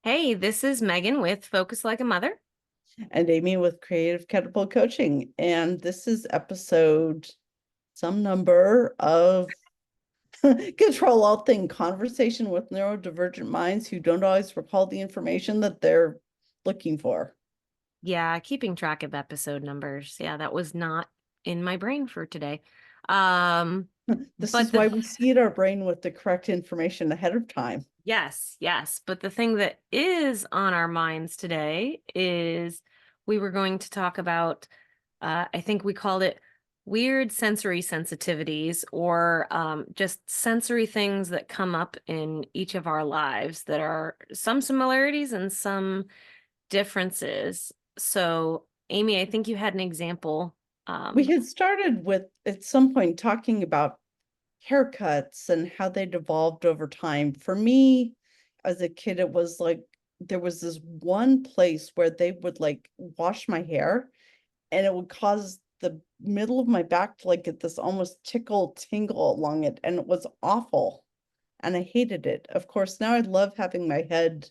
Hey, this is Megan with Focus Like a Mother. And Amy with Creative Catapult Coaching. And this is episode some number of Control Alt Think, conversation with neurodivergent minds who don't always recall the information that they're looking for. Yeah, keeping track of episode numbers. Yeah, that was not in my brain for today. Um, This but is why we seed our brain with the correct information ahead of time. yes. But the thing that is on our minds today is we were going to talk about, I think we called it weird sensory sensitivities or just sensory things that come up in each of our lives that are some similarities and some differences. So, Amy, I think you had an example. We Um, had started with, at some point, talking about haircuts and how they'd evolved over time. For me, as a kid, it was like there was this one place where they would like wash my hair and it would cause the middle of my back to like get this almost tickle tingle along it. And it was awful. And I hated it. Of course, now I love having my head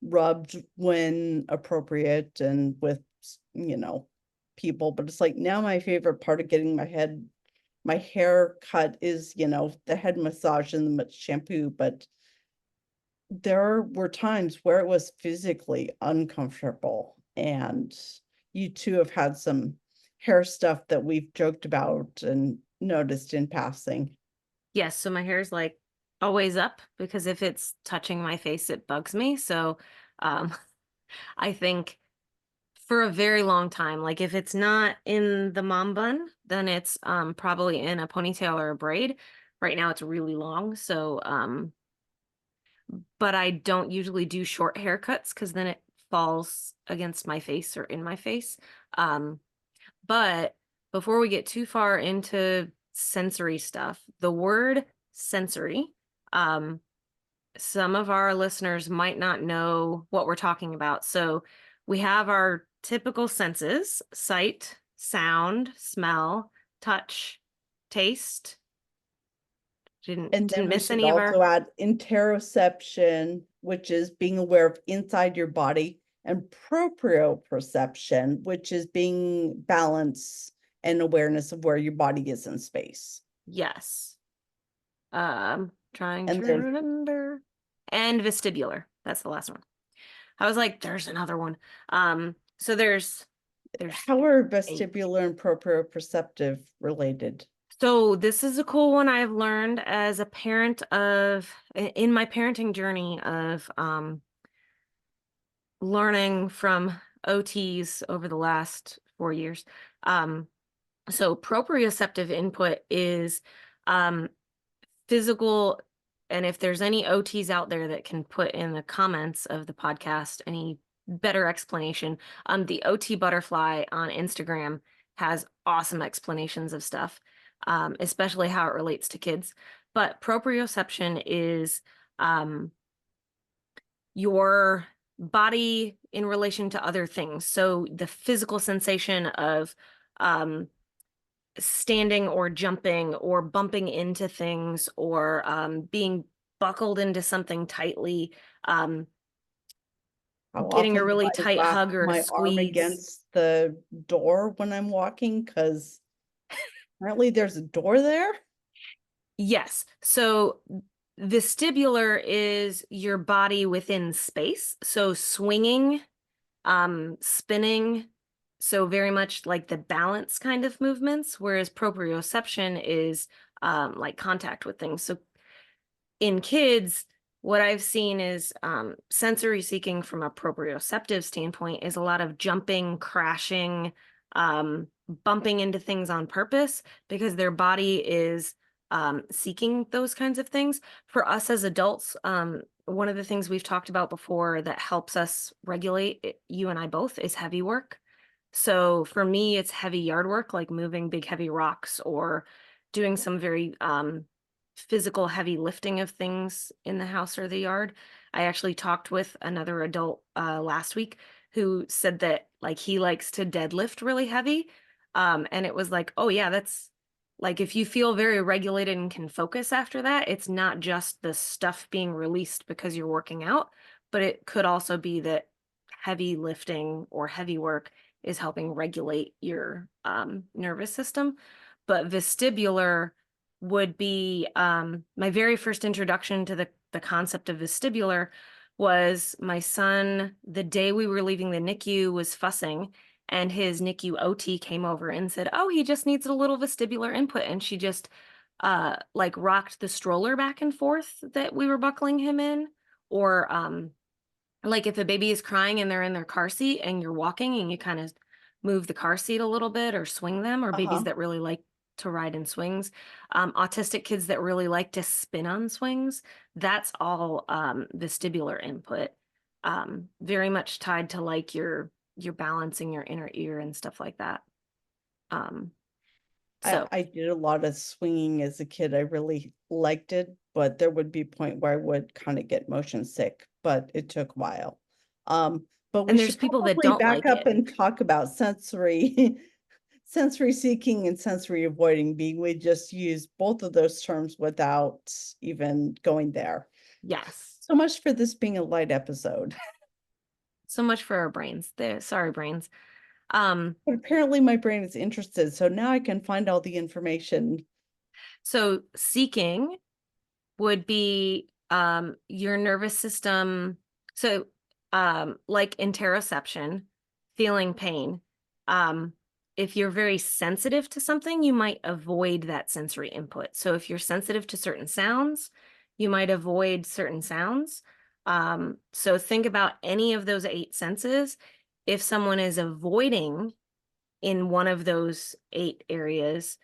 rubbed when appropriate and with, you know, people. But it's like now my favorite part of getting my hair cut is, the head massage and the shampoo. But there were times where it was physically uncomfortable. And you two have had some hair stuff that we've joked about and noticed in passing. yes, so my hair is like always up because if it's touching my face, it bugs me. So, um, I think for a very long time, like if it's not in the mom bun, then it's probably in a ponytail or a braid. Right now it's really long, so but I don't usually do short haircuts because then it falls against my face or in my face. Um, but before we get too far into sensory stuff, the word sensory, um, some of our listeners might not know what we're talking about. So we have our typical senses: sight, sound, smell, touch, taste. And Didn't then we miss should any of our. also add interoception, which is being aware of inside your body, and proprioception, which is being balance and awareness of where your body is in space. Yes. Trying And to then remember. And vestibular. That's the last one. I was like, there's another one. So there's how are 8. vestibular and proprioceptive related? So this is a cool one I've learned as a parent of in my parenting journey of learning from OTs over the last 4 years. So proprioceptive input is um physical, and if there's any OTs out there that can put in the comments of the podcast any better explanation, the OT butterfly on Instagram has awesome explanations of stuff, especially how it relates to kids. But proprioception is your body in relation to other things. So the physical sensation of um, standing or jumping or bumping into things or being buckled into something tightly, um, How getting a often do really I tight whack hug or a my arm squeeze. against the door when I'm walking? Because apparently there's a door there. Yes. So vestibular is your body within space. So swinging, spinning, so very much like the balance kind of movements, whereas proprioception is like contact with things. So in kids, what I've seen is sensory seeking from a proprioceptive standpoint is a lot of jumping, crashing, bumping into things on purpose because their body is seeking those kinds of things. For us as adults, one of the things we've talked about before that helps us regulate, you and I both, is heavy work. So for me, it's heavy yard work, like moving big, heavy rocks or doing some very physical heavy lifting of things in the house or the yard. I actually talked with another adult last week who said that like he likes to deadlift really heavy. And it was like, oh yeah, that's like if you feel very regulated and can focus after that, it's not just the stuff being released because you're working out, but it could also be that heavy lifting or heavy work is helping regulate your nervous system. But vestibular would be my very first introduction to the concept of vestibular was my son, the day we were leaving the NICU, was fussing, and his NICU OT came over and said, "Oh, he just needs a little vestibular input." And she just like rocked the stroller back and forth that we were buckling him in, or like if a baby is crying and they're in their car seat and you're walking and you kind of move the car seat a little bit or swing them, or babies Uh-huh. that really like to ride in swings, autistic kids that really like to spin on swings, that's all vestibular input, very much tied to like your balancing your inner ear and stuff like that. Um, so I did a lot of swinging as a kid. I really liked it, but there would be a point where I would kind of get motion sick, but it took a while. But we and there's should people that probably don't back like up it. and talk about sensory sensory seeking and sensory avoiding, being we just use both of those terms without even going there. Yes. So much for this being a light episode. So much for our brains. There, sorry, brains. But apparently my brain is interested, so now I can find all the information. So seeking would be your nervous system. So like interoception, feeling pain. If you're very sensitive to something, you might avoid that sensory input. So if you're sensitive to certain sounds, you might avoid certain sounds. So think about any of those 8 senses. If someone is avoiding in one of those 8 areas,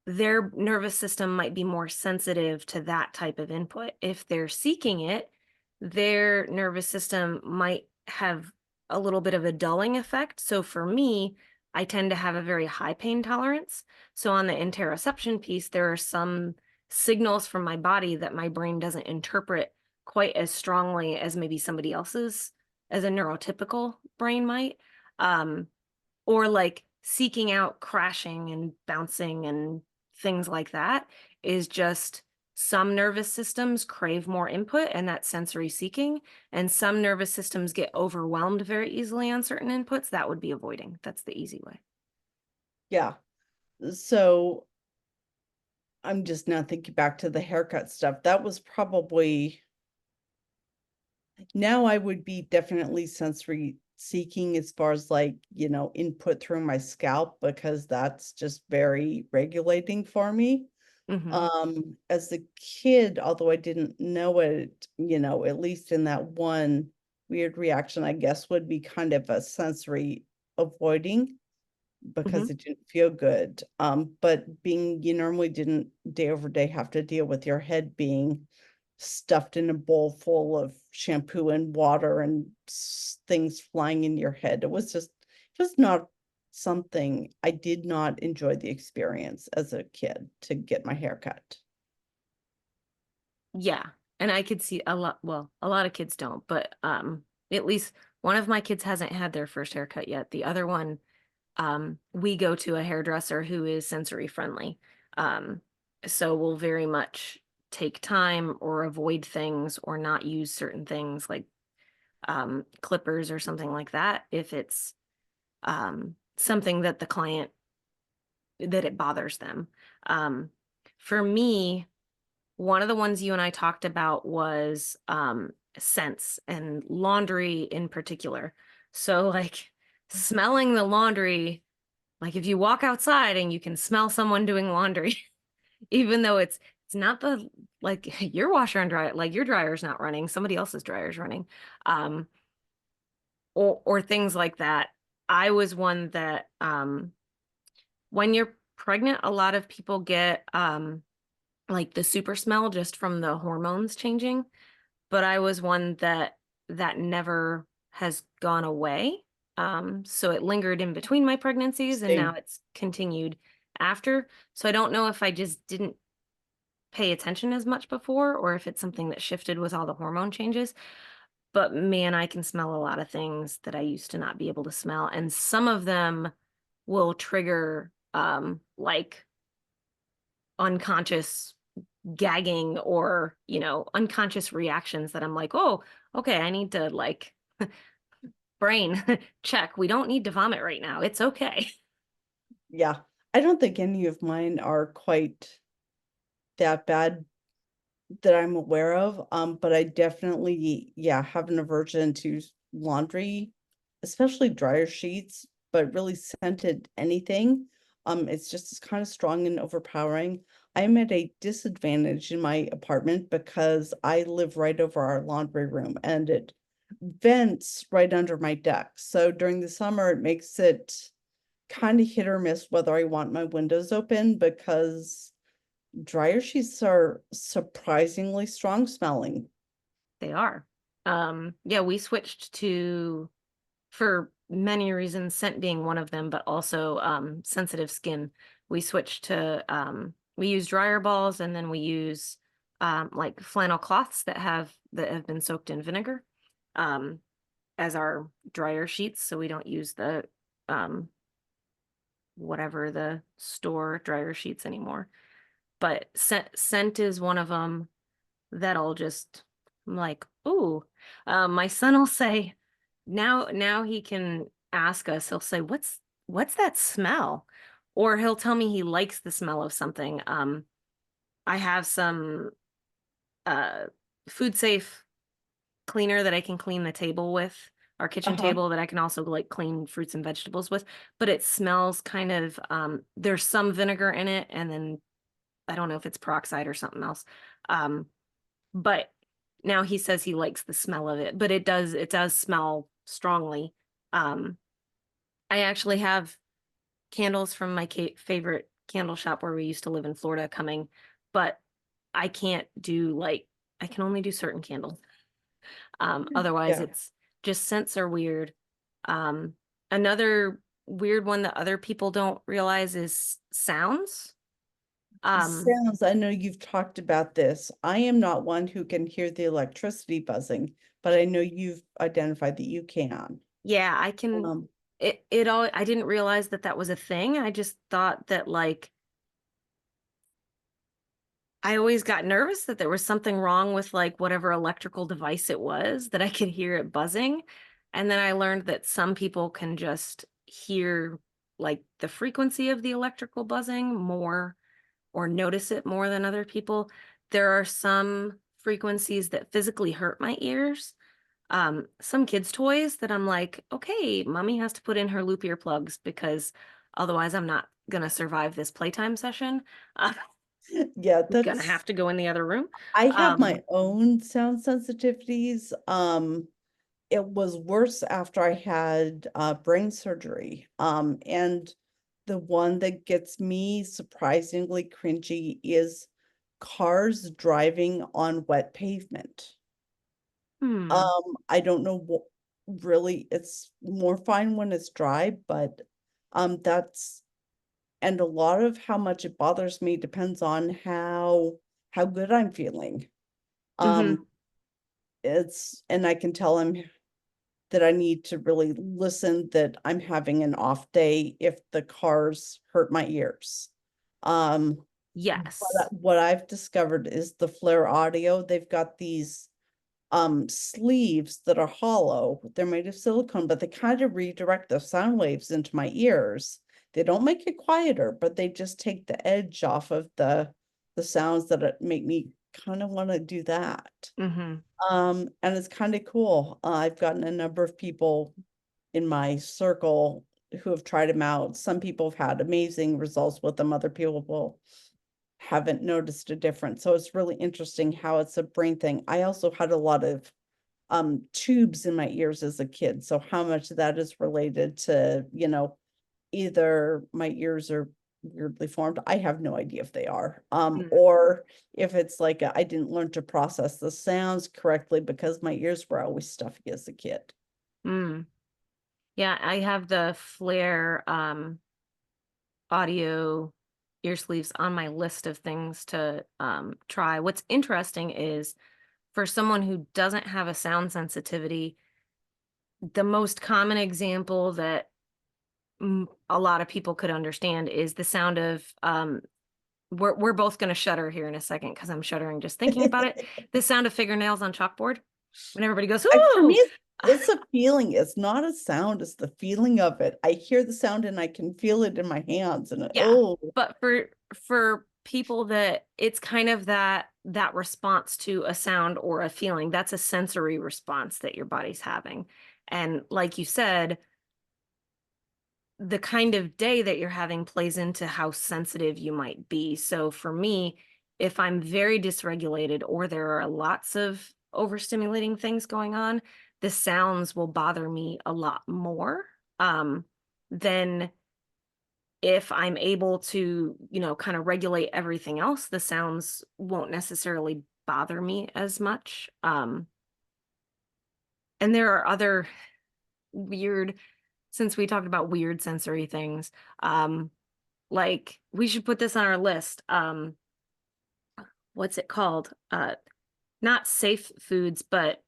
their nervous system might be more sensitive to that type of input. If they're seeking it, their nervous system might have a little bit of a dulling effect. So for me, I tend to have a very high pain tolerance. So on the interoception piece, there are some signals from my body that my brain doesn't interpret quite as strongly as maybe somebody else's, as a neurotypical brain might. Or like seeking out crashing and bouncing and things like that is just some nervous systems crave more input and that's sensory seeking, and some nervous systems get overwhelmed very easily on certain inputs. That would be avoiding. That's the easy way. Yeah. So I'm just now thinking back to the haircut stuff. That was probably, now I would be definitely sensory seeking as far as like, input through my scalp, because that's just very regulating for me. Mm-hmm. As a kid, although I didn't know it, at least in that one weird reaction, I guess would be kind of a sensory avoiding, Mm-hmm. because it didn't feel good. But being, you normally didn't day over day have to deal with your head being stuffed in a bowl full of shampoo and water and things flying in your head. It was not something. I did not enjoy the experience as a kid to get my hair cut. Yeah. And I could see a lot, well, a lot of kids don't, but at least one of my kids hasn't had their first haircut yet. The other one, we go to a hairdresser who is sensory friendly. So we'll very much take time or avoid things or not use certain things like clippers or something like that if it's something that the client, that it bothers them. For me, one of the ones you and I talked about was scents and laundry in particular. So like smelling the laundry, like if you walk outside and you can smell someone doing laundry, even though it's not the, like your washer and dryer, like your dryer's not running, somebody else's dryer's running. Um, or things like that. I was one that when you're pregnant, a lot of people get like the super smell just from the hormones changing, but I was one that never has gone away. So it lingered in between my pregnancies and now Same. it's continued after. So I don't know if I just didn't pay attention as much before or if it's something that shifted with all the hormone changes. But man, I can smell a lot of things that I used to not be able to smell. And some of them will trigger like unconscious gagging or, unconscious reactions that I'm like, oh, okay, I need to like brain check. We don't need to vomit right now. It's okay. Yeah. I don't think any of mine are quite that bad that I'm aware of. But I definitely, yeah, have an aversion to laundry, especially dryer sheets, but really scented anything. It's just kind of strong and overpowering. I'm at a disadvantage in my apartment because I live right over our laundry room and it vents right under my deck. So during the summer, it makes it kind of hit or miss whether I want my windows open because dryer sheets are surprisingly strong smelling. They are. Yeah, we switched to, for many reasons, scent being one of them, but also sensitive skin. We switched to we use dryer balls, and then we use like flannel cloths that have been soaked in vinegar um as our dryer sheets, so we don't use the um whatever the store dryer sheets anymore. But scent is one of them that I'll just, I'm like, ooh. My son will say, now he can ask us, he'll say, what's that smell? Or he'll tell me he likes the smell of something. I have some uh food safe cleaner that I can clean the table with, our kitchen Uh-huh. table, that I can also like clean fruits and vegetables with, but it smells kind of there's some vinegar in it, and then I don't know if it's peroxide or something else. Um, but now he says he likes the smell of it, but it does smell strongly. Um, I actually have candles from my favorite candle shop where we used to live in Florida coming, but I can't do like, I can only do certain candles. Otherwise Yeah. it's just, scents are weird. Um, Another weird one that other people don't realize is sounds. Um, Sounds, I know you've talked about this. I am not one who can hear the electricity buzzing, but I know you've identified that you can. yeah, I can, Um, it all, I didn't realize that that was a thing. I just thought that like, I always got nervous that there was something wrong with like whatever electrical device it was, that I could hear it buzzing. And then I learned that some people can just hear like the frequency of the electrical buzzing more, or notice it more than other people. There are some frequencies that physically hurt my ears. Some kids' toys that I'm like, okay, mommy has to put in her loop earplugs because otherwise I'm not gonna survive this playtime session. Uh, yeah, I'm gonna that's have to go in the other room. I have Um, my own sound sensitivities. It was worse after I had brain surgery. And the one that gets me surprisingly cringy is cars driving on wet pavement. hmm, I don't know what really, it's more fine when it's dry, but that's and a lot of how much it bothers me depends on how good I'm feeling. Um, hmm, it's and I can tell him that I need to really listen that I'm having an off day if the cars hurt my ears. Um, yes. what I've discovered is the Flare Audio, they've got these sleeves that are hollow. They're made of silicone, but they kind of redirect the sound waves into my ears. They don't make it quieter, but they just take the edge off of the sounds that make me kind of want to do that. Hmm. And it's kind of cool. I've gotten a number of people in my circle who have tried them out. Some people have had amazing results with them. Other people haven't noticed a difference. So it's really interesting how it's a brain thing. I also had a lot of tubes in my ears as a kid. So how much of that is related to, either my ears are weirdly formed. I have no idea if they are. Or if it's like I didn't learn to process the sounds correctly because my ears were always stuffy as a kid. Mm. Yeah, I have the Flare audio ear sleeves on my list of things to try. What's interesting is, for someone who doesn't have a sound sensitivity, the most common example that a lot of people could understand is the sound of we're both going to shudder here in a second because I'm shuddering just thinking about it. The sound of fingernails on chalkboard when everybody goes, For me, "Ooh!" it's a feeling. It's not a sound. It's the feeling of it. I hear the sound and I can feel it in my hands. And Yeah, but for people that it's kind of that response to a sound or a feeling, that's a sensory response that your body's having. And like you said, the kind of day that you're having plays into how sensitive you might be. So for me, if I'm very dysregulated or there are lots of overstimulating things going on, the sounds will bother me a lot more than if I'm able to, kind of regulate everything else. The sounds won't necessarily bother me as much. And there are other weird, since we talked about weird sensory things, like we should put this on our list. What's it called? Not safe foods, but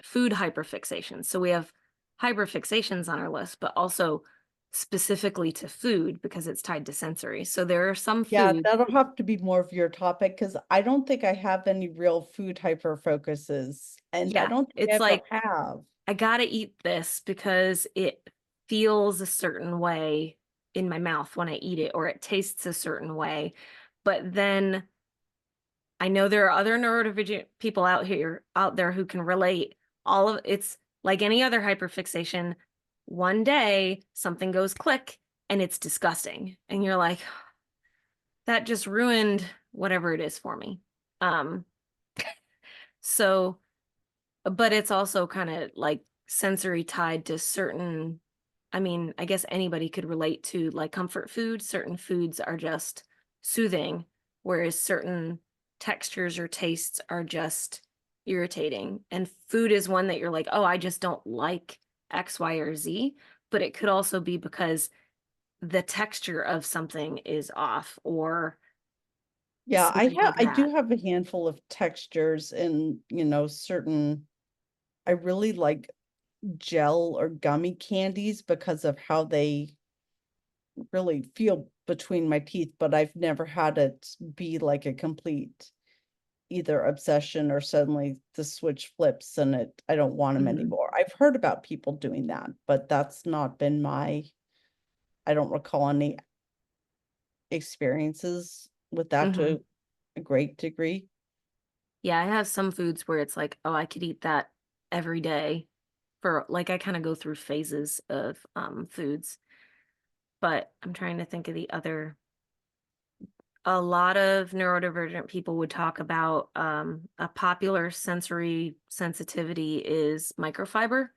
food hyperfixations. So we have hyperfixations on our list, but also specifically to food because it's tied to sensory. So there are some yeah, foods. that'll have to be more of your topic because I don't think I have any real food hyper focuses, and I Yeah, don't think I it's ever like have. I gotta eat this because it feels a certain way in my mouth when I eat it, or it tastes a certain way. But then I know there are other neurodivergent people out there who can relate. All of it's like any other hyperfixation. One day something goes click and it's disgusting. And you're like, that just ruined whatever it is for me. Um, so, but it's also kind of like sensory tied to certain, I mean, I guess anybody could relate to like comfort food. Certain foods are just soothing, whereas certain textures or tastes are just irritating. And food is one that you're like, oh, I just don't like X, Y, or Z. But it could also be because the texture of something is off or Yeah, something like I that. do have a handful of textures and, certain I really like gel or gummy candies because of how they really feel between my teeth, but I've never had it be like a complete either obsession or suddenly the switch flips and I don't want them Mhm. anymore. I've heard about people doing that, but that's not been I don't recall any experiences with that Mhm. to a great degree. Yeah, I have some foods where it's like, oh, I could eat that every day for like I kind of go through phases of foods, but I'm trying to think of the other. A lot of neurodivergent people would talk about a popular sensory sensitivity is microfiber.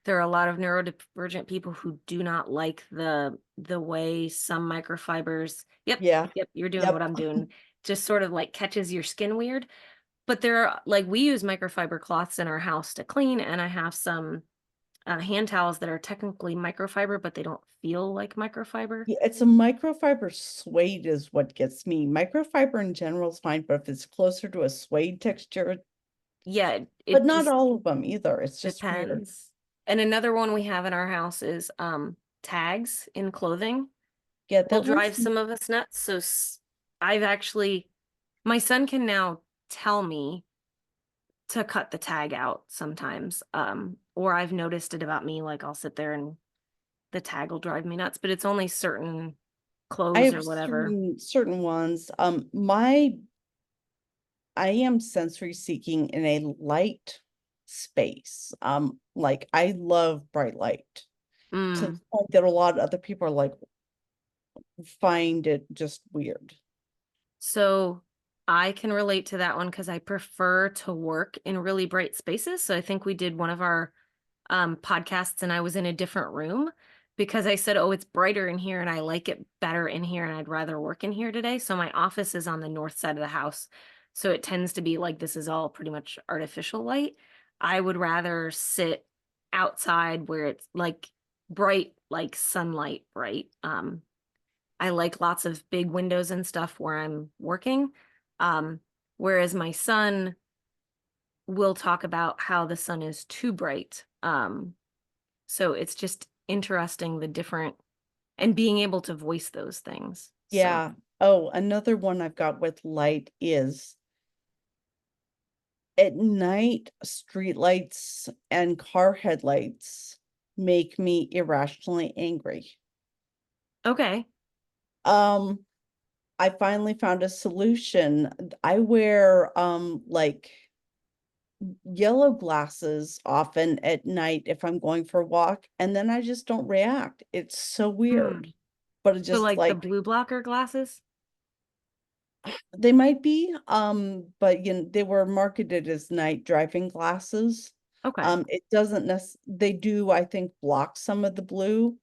There are a lot of neurodivergent people who do not like the way some microfibers, yep, Yeah. yep, you're doing what Yep. I'm doing, just sort of like catches your skin weird. But there are like we use microfiber cloths in our house to clean, and I have some hand towels that are technically microfiber, but they don't feel like microfiber. Yeah, it's a microfiber suede is what gets me. Microfiber in general is fine, but if it's closer to a suede texture, Yeah, but it not just all of them either. It's just weird. depends. And another one we have in our house is tags in clothing Yeah, will that one's drive some of us nuts. So I've actually my son can now tell me to cut the tag out sometimes. Or I've noticed it about me, like I'll sit there and the tag will drive me nuts, but it's only certain I clothes have or whatever. certain ones. I am sensory seeking in a light space. Like I love bright light to the Mm. point that a lot of other people are like find it just weird. So I can relate to that one because I prefer to work in really bright spaces. So I think we did one of our podcasts and I was in a different room because I said, oh, it's brighter in here and I like it better in here and I'd rather work in here today. So my office is on the north side of the house. So it tends to be like this is all pretty much artificial light. I would rather sit outside where it's like bright, like sunlight bright. I like lots of big windows and stuff where I'm working. Um, Whereas my son will talk about how the sun is too bright. So it's just interesting the different and being able to voice those things. So, Yeah. Oh, another one I've got with light is at night, streetlights and car headlights make me irrationally angry. Okay. Um, I finally found a solution. I wear like yellow glasses often at night if I'm going for a walk, and then I just don't react. It's so weird. Hmm. But it's So just like the like blue blocker glasses? they might be, but you know, they were marketed as night driving glasses. Okay. It doesn't they do, I think, block some of the blue.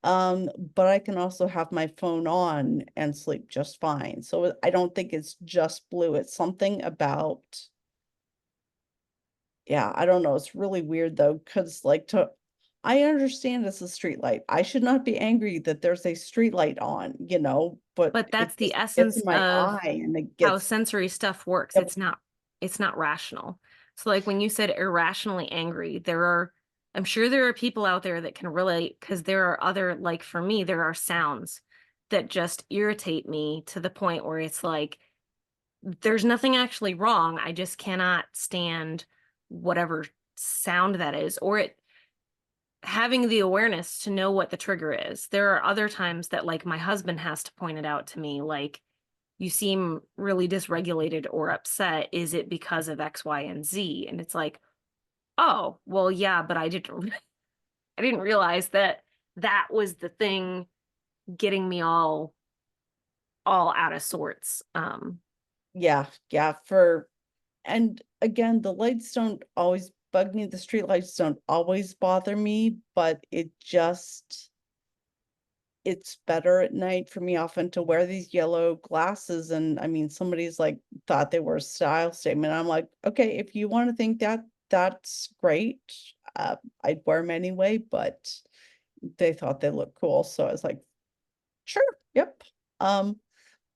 But I can also have my phone on and sleep just fine. So I don't think it's just blue. It's something about, yeah, I don't know. It's really weird though, because like I understand it's a street light. I should not be angry that there's a street light on, you know, but But it that's the just gets essence in my of eye and it how gets, sensory stuff works. yep, It's not rational. So like when you said irrationally angry, I'm sure there are people out there that can relate because there are other, like for me, there are sounds that just irritate me to the point where it's like there's nothing actually wrong. I just cannot stand whatever sound that is, or it having the awareness to know what the trigger is. There are other times that like my husband has to point it out to me, like, you seem really dysregulated or upset. Is it because of X, Y, and Z? And it's like, oh, well, yeah, but I didn't realize that that was the thing getting me all out of sorts. yeah, yeah, and again, the lights don't always bug me. The street lights don't always bother me, but it's better at night for me often to wear these yellow glasses. And I mean, somebody's like thought they were a style statement. I'm like, okay, if you want to think that, that's great. I'd wear them anyway, but they thought they looked cool. So I was like, sure, yep. Um,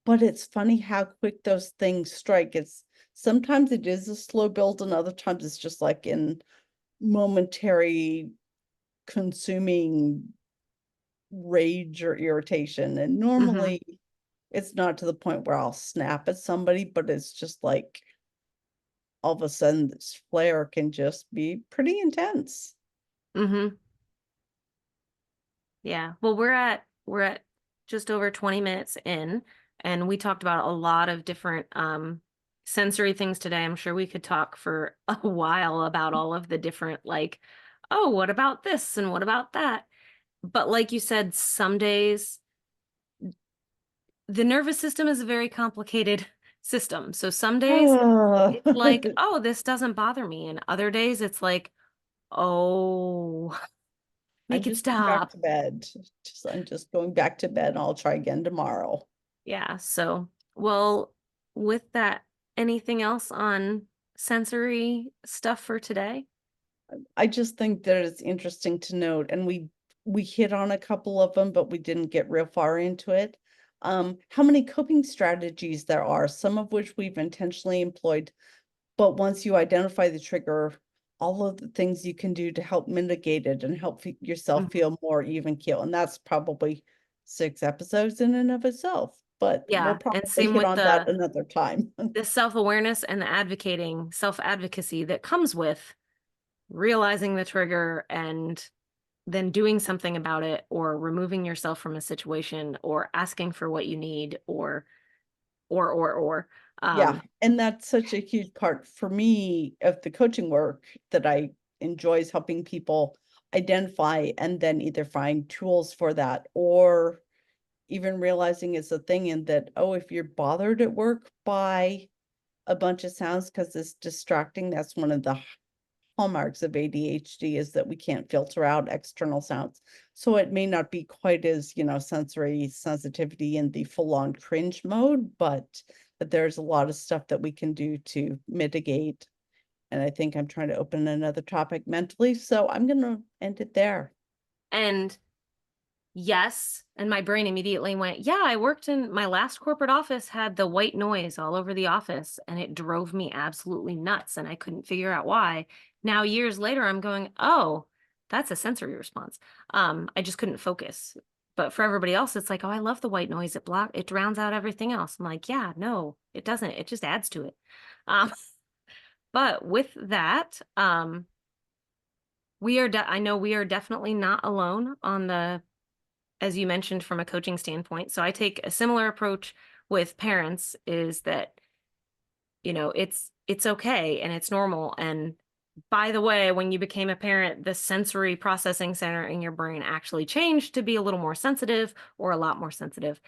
but it's funny how quick those things strike. It's sometimes it is a slow build, and other times it's just like in momentary consuming rage or irritation. And hmm normally it's not to the point where I'll snap at somebody, but it's just like all of a sudden this flare can just be pretty intense. hmm Yeah. Well, we're at just over 20 minutes in, and we talked about a lot of different sensory things today. I'm sure we could talk for a while about all of the different like, oh, what about this and what about that? But like you said, some days the nervous system is a very complicated system. So some days Ah, it's like, oh, this doesn't bother me. And other days it's like, oh, I'm make it just going back stop. to bed. I'm just going back to bed. I'll try again tomorrow. Yeah. So, well, with that, anything else on sensory stuff for today? I just think that it's interesting to note, and we hit on a couple of them, but we didn't get real far into it. How many coping strategies there are, some of which we've intentionally employed, but once you identify the trigger, all of the things you can do to help mitigate it and help yourself Mhm. feel more even keel. And that's probably 6 episodes in and of itself, but we'll Yeah. And probably same hit with on that another time. the self-awareness and the advocating, self-advocacy that comes with realizing the trigger and then doing something about it, or removing yourself from a situation, or asking for what you need, or Yeah, um and that's such a huge part for me of the coaching work that I enjoy is helping people identify and then either find tools for that or even realizing it's a thing and that, oh, if you're bothered at work by a bunch of sounds because it's distracting, that's one of the hallmarks of ADHD is that we can't filter out external sounds. So it may not be quite as, sensory sensitivity in the full-on cringe mode, but there's a lot of stuff that we can do to mitigate. And I think I'm trying to open another topic mentally, so I'm gonna end it there. and yes, and my brain immediately went, yeah, I worked in my last corporate office, had the white noise all over the office, and it drove me absolutely nuts, and I couldn't figure out why. Now, years later, I'm going, oh, that's a sensory response. I just couldn't focus But for everybody else, it's like, oh, I love the white noise. It drowns out everything else. I'm like, yeah, no, it doesn't. It just adds to it. Um, but with that, I know we are definitely not alone on the, as you mentioned, from a coaching standpoint. So I take a similar approach with parents, is that, it's okay and it's normal. And by the way, when you became a parent, the sensory processing center in your brain actually changed to be a little more sensitive, or a lot more sensitive.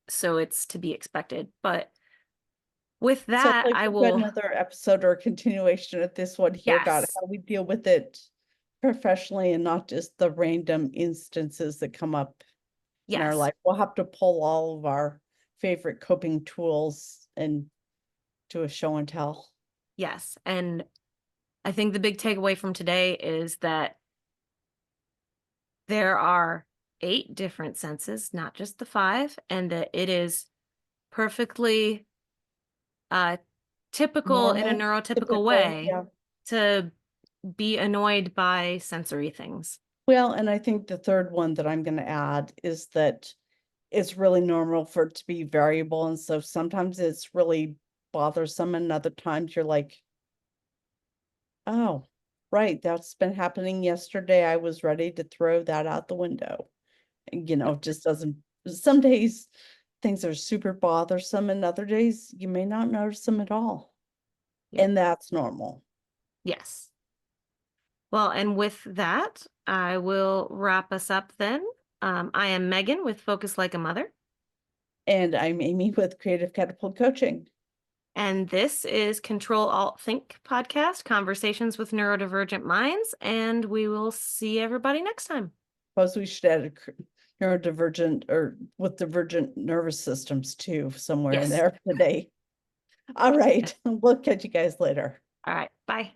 So it's to be expected. But with So that, like I we've got will, another episode or continuation of this one here about yes, how we deal with it professionally and not just the random instances that come up in our yes, life. We'll have to pull all of our favorite coping tools and do a show and tell. yes. And I think the big takeaway from today is that there are 8 different senses, not just the 5, and that it is perfectly uh, typical in a Normal, neurotypical typical, way yeah. to be annoyed by sensory things. Well, and I think the third one that I'm going to add is that it's really normal for it to be variable. And so sometimes it's really bothersome, and other times you're like, oh, right, that's been happening yesterday. I was ready to throw that out the window. It just doesn't, some days things are super bothersome, and other days you may not notice them at all. Yep. And that's normal. Yes. Well, and with that, I will wrap us up then. I am Megan with Focus Like a Mother. And I'm Amy with Creative Catapult Coaching. And this is Control Alt Think podcast, conversations with neurodivergent minds. And we will see everybody next time. Suppose we should add a neurodivergent or with divergent nervous systems too, somewhere in Yes. there today. All right, we'll catch you guys later. All right. Bye.